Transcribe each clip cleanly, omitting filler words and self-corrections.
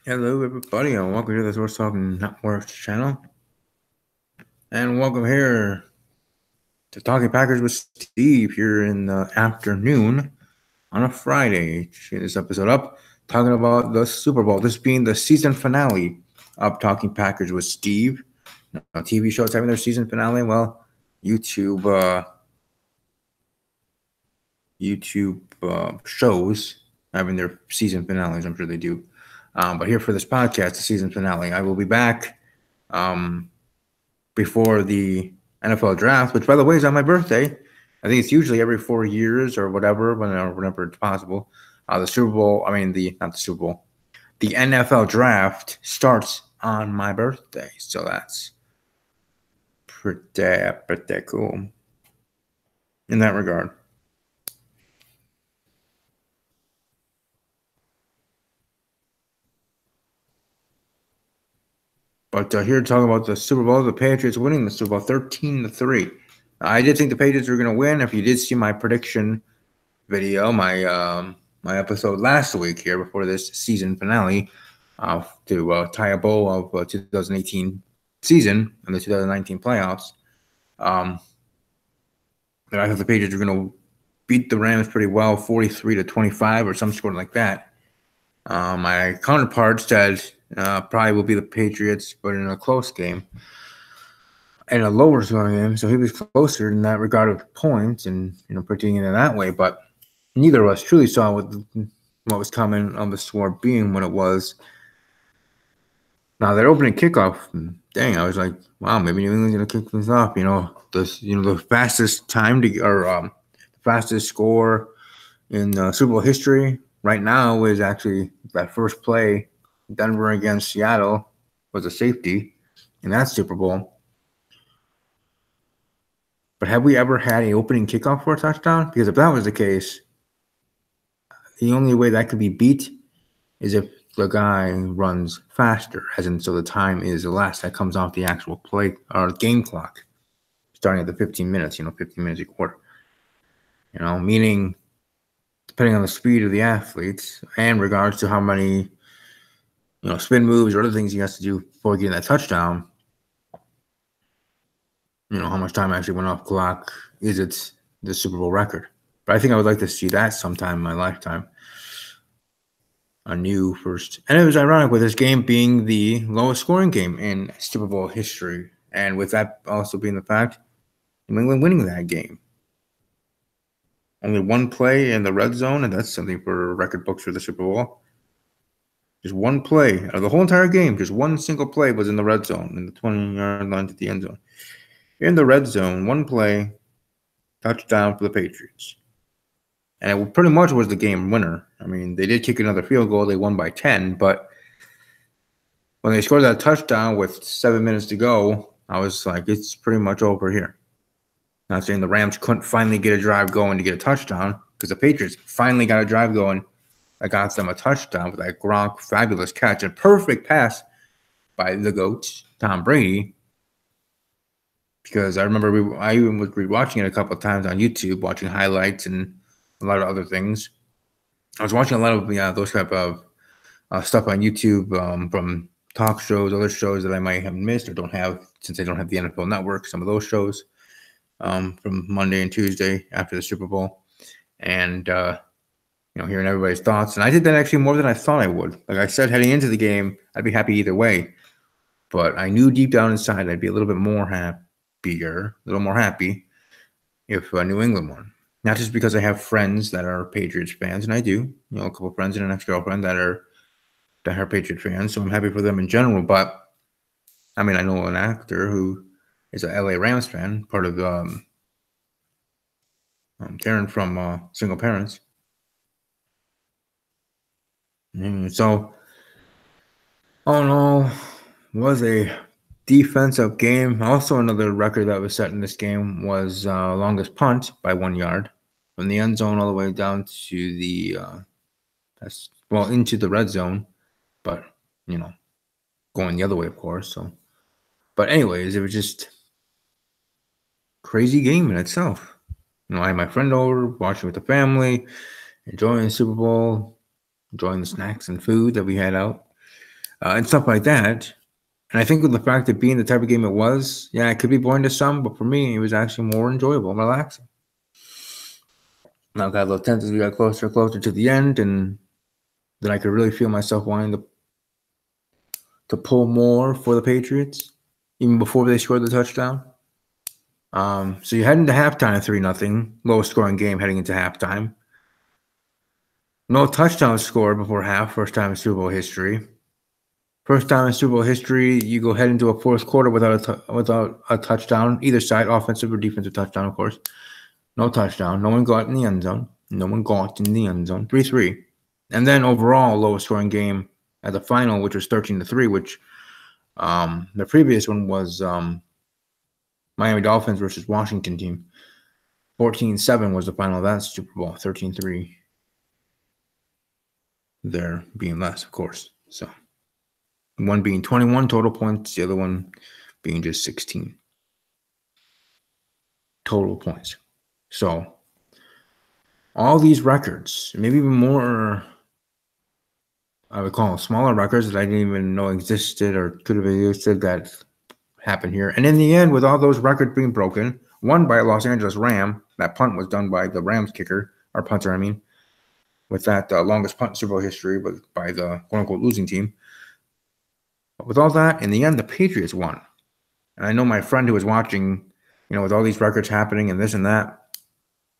Hello, everybody, and welcome to the Sports Talking Network channel. And welcome here to Talking Packers with Steve here in the afternoon on a Friday. Get this episode up, talking about the Super Bowl. This being the season finale of Talking Packers with Steve. Now, TV shows having their season finale. Well, YouTube shows having their season finales. I'm sure they do. But here for this podcast, the season finale. I will be back before the NFL draft, which, by the way, is on my birthday. I think it's usually every 4 years or whatever, whenever it's possible. The Super Bowl, not the Super Bowl, the NFL draft starts on my birthday. So that's pretty cool in that regard. But here to talk about the Super Bowl, the Patriots winning the Super Bowl 13-3. I did think the Patriots were going to win. If you did see my prediction video, my episode last week here before this season finale to tie a bow of 2018 season and the 2019 playoffs, that I thought the Patriots were going to beat the Rams pretty well, 43-25 or some sort like that. My counterpart said probably will be the Patriots, but in a close game, in a lower scoring game. So he was closer in that regard of points and predicting it that way. But neither of us truly saw what was coming on the score being what it was. Now that opening kickoff, dang, I was like, wow, maybe New England's gonna kick things off. The fastest time the fastest score in Super Bowl history right now is actually that first play, Denver against Seattle, was a safety in that Super Bowl. But have we ever had an opening kickoff for a touchdown? Because if that was the case, the only way that could be beat is if the guy runs faster, as in so the time is less. That comes off the actual play or game clock, starting at the 15 minutes, 15 minutes a quarter. Meaning depending on the speed of the athletes and regards to how many, spin moves or other things he has to do before getting that touchdown, how much time actually went off clock is it the Super Bowl record. But I think I would like to see that sometime in my lifetime. A new first. And it was ironic with this game being the lowest scoring game in Super Bowl history. And with that also being the fact, New England winning that game. Only one play in the red zone, and that's something for record books for the Super Bowl. Just one play out of the whole entire game, just one single play was in the red zone, in the 20-yard line to the end zone. In the red zone, one play, touchdown for the Patriots. And it pretty much was the game winner. I mean, they did kick another field goal. They won by 10, but when they scored that touchdown with 7 minutes to go, I was like, it's pretty much over here. Not saying the Rams couldn't finally get a drive going to get a touchdown, because the Patriots finally got a drive going that got them a touchdown with that Gronk fabulous catch, a perfect pass by the GOAT, Tom Brady. Because I remember I even was rewatching it a couple of times on YouTube, watching highlights and a lot of other things. I was watching a lot of those type of stuff on YouTube from talk shows, other shows that I might have missed or don't have, since I don't have the NFL Network, some of those shows from Monday and Tuesday after the Super Bowl. And, hearing everybody's thoughts. And I did that actually more than I thought I would. Like I said, heading into the game, I'd be happy either way. But I knew deep down inside I'd be a little bit more happier, a little more happy if New England won. Not just because I have friends that are Patriots fans, and I do, a couple of friends and an ex-girlfriend that are Patriot fans, so I'm happy for them in general. But I mean, I know an actor who is a LA Rams fan, part of Karen from Single Parents. So, all in all, was a defensive game. Also, another record that was set in this game was longest punt by 1 yard from the end zone all the way down to the into the red zone, but going the other way, of course. So, but anyways, it was just crazy game in itself. I had my friend over, watching with the family, enjoying the Super Bowl, enjoying the snacks and food that we had out. and stuff like that. And I think with the fact that being the type of game it was, yeah, it could be boring to some, but for me, it was actually more enjoyable and relaxing. Now, got a little tense as we got closer and closer to the end, and then I could really feel myself wanting to pull more for the Patriots, even before they scored the touchdown. So you head into halftime 3-0, lowest scoring game heading into halftime. No touchdowns scored before half, first time in Super Bowl history. First time in Super Bowl history, you go head into a fourth quarter without a touchdown, either side, offensive or defensive touchdown, of course. No touchdown. No one got in the end zone. 3-3. And then overall, lowest scoring game at the final, which was 13-3, which the previous one was Miami Dolphins versus Washington team. 14-7 was the final of that Super Bowl. 13-3. There being less, of course. So one being 21 total points, the other one being just 16 total points. So all these records, maybe even more, I would call them smaller records that I didn't even know existed or could have existed, that happened here. And in the end, with all those records being broken, one by a Los Angeles Ram, that punt was done by the Rams kicker, or punter, I mean, with that longest punt in Super Bowl history, but by the quote-unquote losing team. But with all that, in the end, the Patriots won. And I know my friend who was watching, with all these records happening and this and that,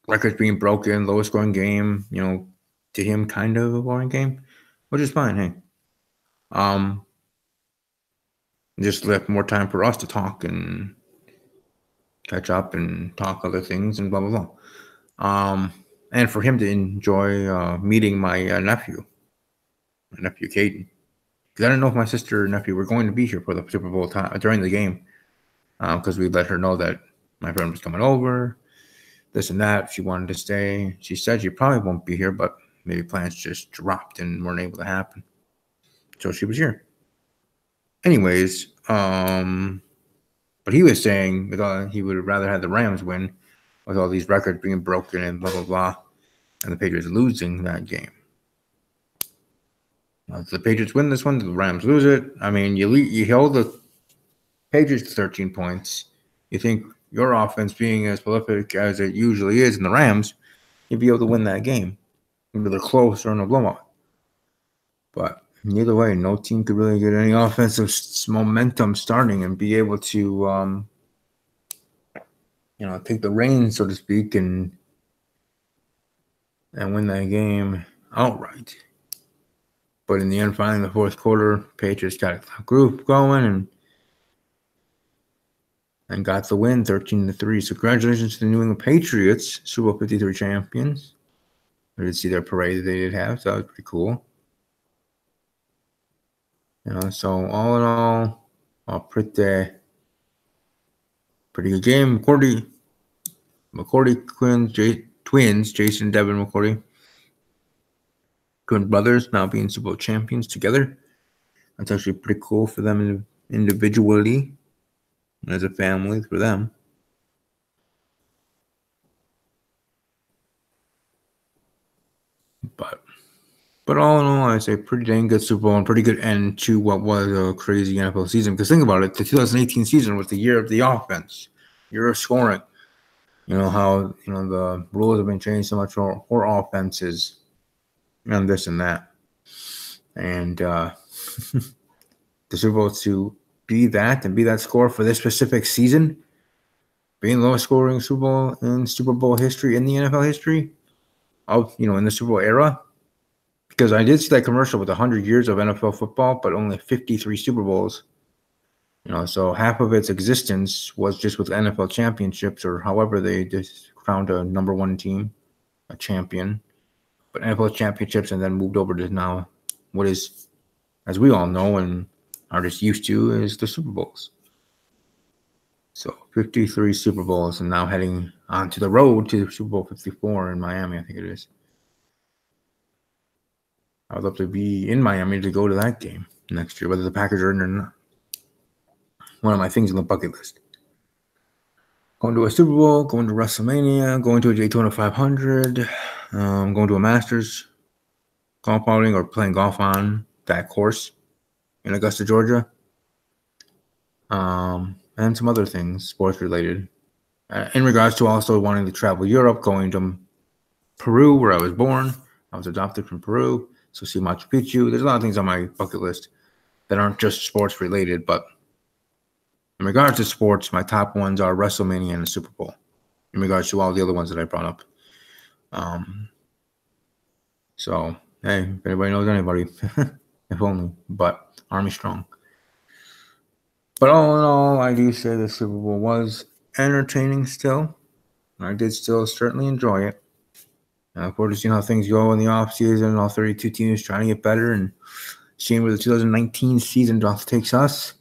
records being broken, lowest scoring game, to him, kind of a boring game, which is fine, hey. Just left more time for us to talk and catch up and talk other things and blah, blah, blah. And for him to enjoy meeting my nephew Caden. Because I don't know if my sister or nephew were going to be here for the Super Bowl time during the game, because we let her know that my friend was coming over, this and that. She wanted to stay. She said she probably won't be here, but maybe plans just dropped and weren't able to happen. So she was here. Anyways, but he was saying that he would rather have the Rams win with all these records being broken and blah, blah, blah, and the Patriots losing that game. If the Patriots win this one, the Rams lose it. I mean, you held the Patriots to 13 points. You think your offense being as prolific as it usually is in the Rams, you'd be able to win that game, either close or in a blowout. But either way, no team could really get any offensive momentum starting and be able to, take the reins, so to speak, and win that game outright. But in the end, finally, in the fourth quarter, Patriots got a group going and got the win, 13-3. So congratulations to the New England Patriots, Super Bowl 53 champions. I did see their parade that they did have, so that was pretty cool. So all in all, a pretty good game. McCourty twins, Jason and Devin McCourty, twin brothers, now being Super Bowl champions together. That's actually pretty cool for them individually and as a family for them. But all in all, I'd say pretty dang good Super Bowl and pretty good end to what was a crazy NFL season. Because think about it, the 2018 season was the year of the offense, year of scoring. How the rules have been changed so much for offenses and this and that. And the Super Bowl to be that and be that score for this specific season, being the lowest scoring Super Bowl in Super Bowl history, in the NFL history, in the Super Bowl era. Because I did see that commercial with 100 years of NFL football, but only 53 Super Bowls. So half of its existence was just with NFL championships, or however they just crowned a number one team, a champion. But NFL championships, and then moved over to now what is, as we all know and are just used to, is the Super Bowls. So 53 Super Bowls, and now heading onto the road to Super Bowl 54 in Miami, I think it is. I would love to be in Miami to go to that game next year, whether the Packers are in or not. One of my things on the bucket list. Going to a Super Bowl, going to WrestleMania, going to a Daytona 500, going to a Masters, golf outing, or playing golf on that course in Augusta, Georgia, and some other things sports related. In regards to also wanting to travel Europe, going to Peru, where I was born. I was adopted from Peru, so see Machu Picchu. There's a lot of things on my bucket list that aren't just sports related, but in regards to sports, my top ones are WrestleMania and the Super Bowl. In regards to all the other ones that I brought up. So, hey, if anybody knows anybody, if only. But Army strong. But all in all, I do say the Super Bowl was entertaining still. I did still certainly enjoy it. I look forward to seeing how things go in the offseason, all 32 teams trying to get better and seeing where the 2019 season takes us.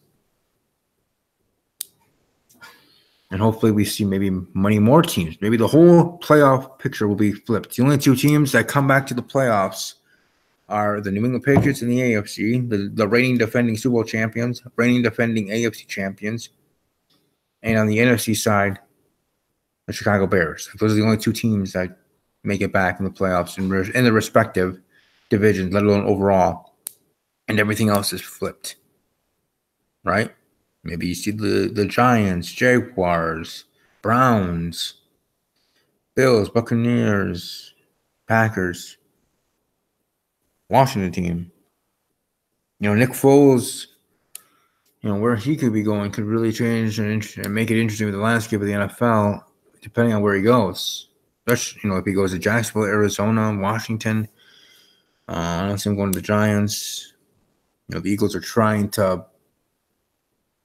And hopefully we see maybe many more teams. Maybe the whole playoff picture will be flipped. The only two teams that come back to the playoffs are the New England Patriots and the AFC, the reigning defending Super Bowl champions, reigning defending AFC champions. And on the NFC side, the Chicago Bears. Those are the only two teams that make it back in the playoffs in the respective divisions, let alone overall. And everything else is flipped. Right? Maybe you see the Giants, Jaguars, Browns, Bills, Buccaneers, Packers, Washington team. Nick Foles, where he could be going could really change and make it interesting with the landscape of the NFL, depending on where he goes. Especially, if he goes to Jacksonville, Arizona, Washington. I don't see him going to the Giants. The Eagles are trying to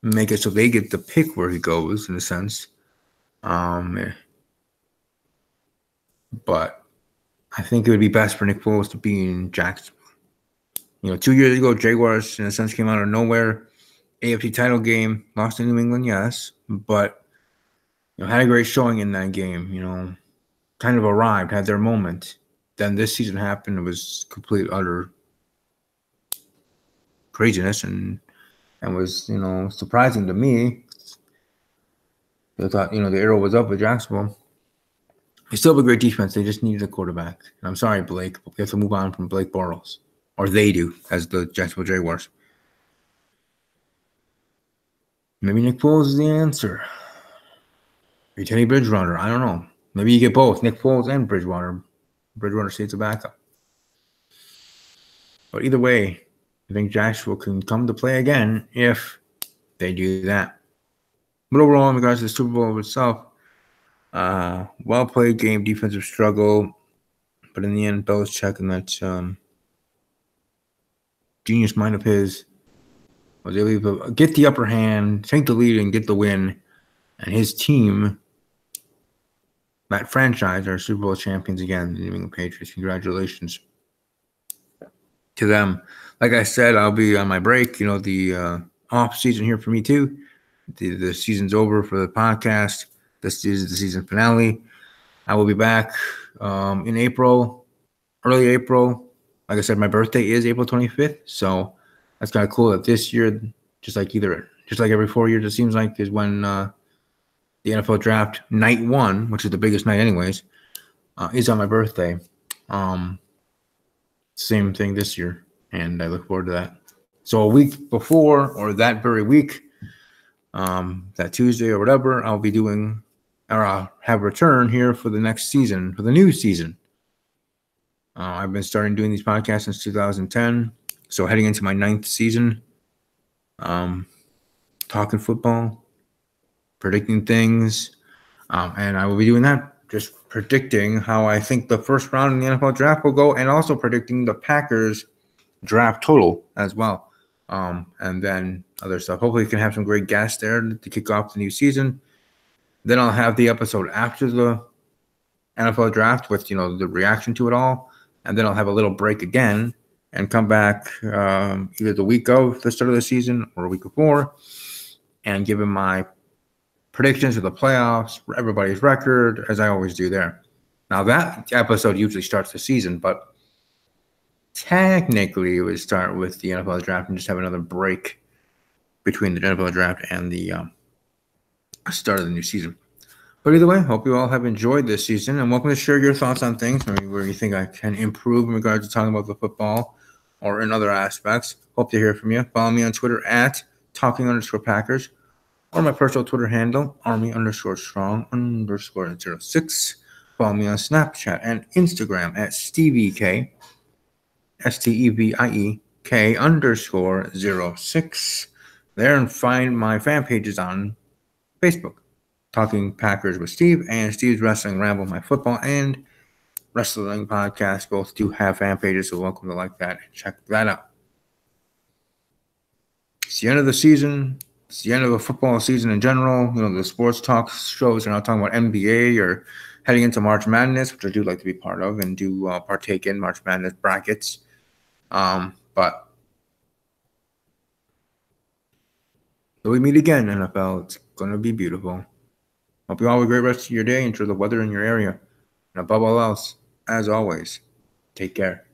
make it so they get to pick where he goes, in a sense. But I think it would be best for Nick Foles to be in Jacksonville. 2 years ago, Jaguars, in a sense, came out of nowhere. AFC title game, lost to New England, yes, but had a great showing in that game. Kind of arrived, had their moment. Then this season happened. It was complete, utter craziness, and was surprising to me. I thought the arrow was up with Jacksonville. They still have a great defense. They just needed a quarterback. And I'm sorry, Blake, but we have to move on from Blake Bortles, or they do, as the Jacksonville Jaguars. Maybe Nick Foles is the answer. Or Teddy Bridgewater. I don't know. Maybe you get both, Nick Foles and Bridgewater. Bridgewater stays a backup. But either way, I think Jacksonville can come to play again if they do that. But overall, in regards to the Super Bowl itself, well-played game, defensive struggle. But in the end, Belichick and that genius mind of his was able to get the upper hand, take the lead, and get the win. And his team, that franchise, are Super Bowl champions again, the New England Patriots. Congratulations to them. Like I said, I'll be on my break. The off season here for me too. The season's over for the podcast. This is the season finale. I will be back in April, early April. Like I said, my birthday is April 25th, so that's kind of cool that this year, just like every 4 years, it seems like, is when the NFL draft night 1, which is the biggest night anyways, is on my birthday. Same thing this year, and I look forward to that. So a week before, or that very week, that Tuesday or whatever, I'll be doing, or I'll have a return here for the next season, for the new season. I've been starting doing these podcasts since 2010, so heading into my 9th season, talking football, predicting things, and I will be doing that, just predicting how I think the first round in the NFL draft will go, and also predicting the Packers draft total as well, and then other stuff. Hopefully, we can have some great guests there to kick off the new season. Then I'll have the episode after the NFL draft with the reaction to it all, and then I'll have a little break again and come back either the week of the start of the season or a week before, and give him my predictions of the playoffs, everybody's record, as I always do there. Now, that episode usually starts the season, but technically it would start with the NFL draft and just have another break between the NFL draft and the start of the new season. But either way, hope you all have enjoyed this season, and welcome to share your thoughts on things, maybe where you think I can improve in regards to talking about the football, or in other aspects. Hope to hear from you. Follow me on Twitter at talking_Packers or my personal Twitter handle, Army_Strong_06. Follow me on Snapchat and Instagram at StevieK, STEVIEK_06. There, and find my fan pages on Facebook, Talking Packers with Steve and Steve's Wrestling Ramble, my football and wrestling podcast. Both do have fan pages, so welcome to like that and check that out. It's the end of the season. It's the end of the football season in general. You know, the sports talk shows are not talking about NBA or heading into March Madness, which I do like to be part of and do partake in March Madness brackets. But till we meet again, NFL, it's going to be beautiful. Hope you all have a great rest of your day. Enjoy the weather in your area. And above all else, as always, take care.